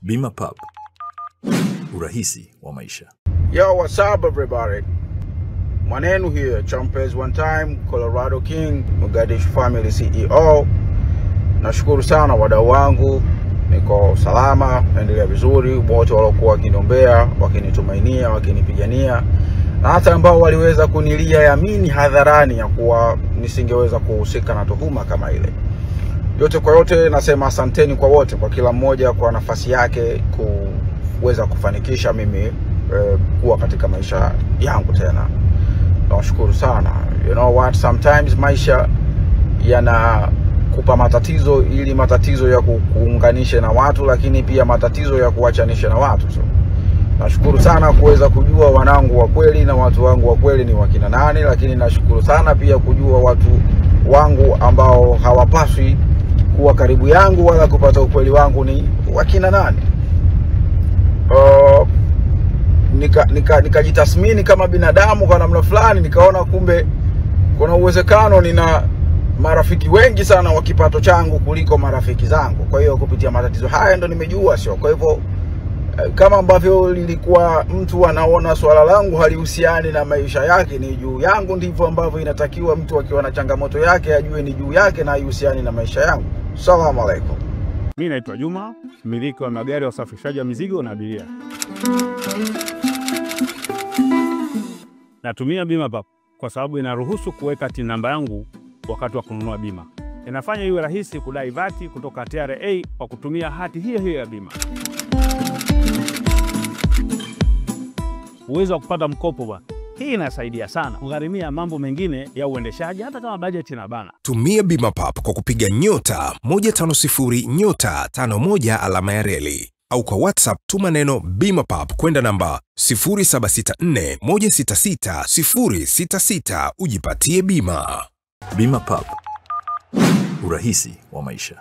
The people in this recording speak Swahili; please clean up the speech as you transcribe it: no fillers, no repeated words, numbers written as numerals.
Bima Pub, urahisi wa maisha. Yo, what's up everybody? Manenu here, Champers one time, Colorado King, Mogadishu Family CEO. Nashukuru sana wadau wangu, niko salama, naendelea vizuri, wote waliokuwa wakiniombea, wakinitumainia, wakinipigania, na hata ambao waliweza kunilia yamini hadharani ya kuwa nisingeweza kuhusika na tuhuma kama ile. Yote kwa yote nasema asanteni kwa wote, kwa kila mmoja kwa nafasi yake kuweza kufanikisha mimi kuwa katika maisha yangu tena. Nawashukuru sana. You know what, sometimes maisha yanakupa matatizo ili matatizo ya kuunganisha na watu, lakini pia matatizo ya kuachanisha na watu. So nashukuru sana kuweza kujua wanangu wa kweli na watu wangu wa kweli ni wakina nani, lakini nashukuru sana pia kujua watu wangu ambao hawapaswi kuwa karibu yangu wala kupata ukweli wangu ni wakina nani. Nikajitathmini kama binadamu kwa namna fulani, nikaona kumbe kuna uwezekano nina marafiki wengi sana wa kipato changu kuliko marafiki zangu. Kwa hiyo kupitia matatizo haya ndo nimejua sio. Kwa hivyo kama ambavyo lilikuwa mtu anaona swala langu halihusiani na maisha yake ni juu yangu, ndivyo ambavyo inatakiwa mtu akiwa na changamoto yake ajue ni juu yake na haihusiani na maisha yangu. Salamu alaykum. Mimi naitwa Juma, mmiliki wa magari ya usafirishaji wa mizigo na abiria. Natumia Bima Pub kwa sababu inaruhusu kuweka TIN namba yangu wakati wa kununua bima. Inafanya iwe rahisi kudai vati kutoka TRA kwa kutumia hati hiyo hiyo ya bima. Uwezo wa kupata mkopo bwana. Hii inasaidia sana kugharimia mambo mengine ya uendeshaji hata kama bajeti inabana. Tumia Bima Pub kwa kupiga *150*51 alama ya reli, au kwa WhatsApp tuma neno Bima Pub kwenda namba 0764166066 ujipatie bima. Bima Pub, urahisi wa maisha.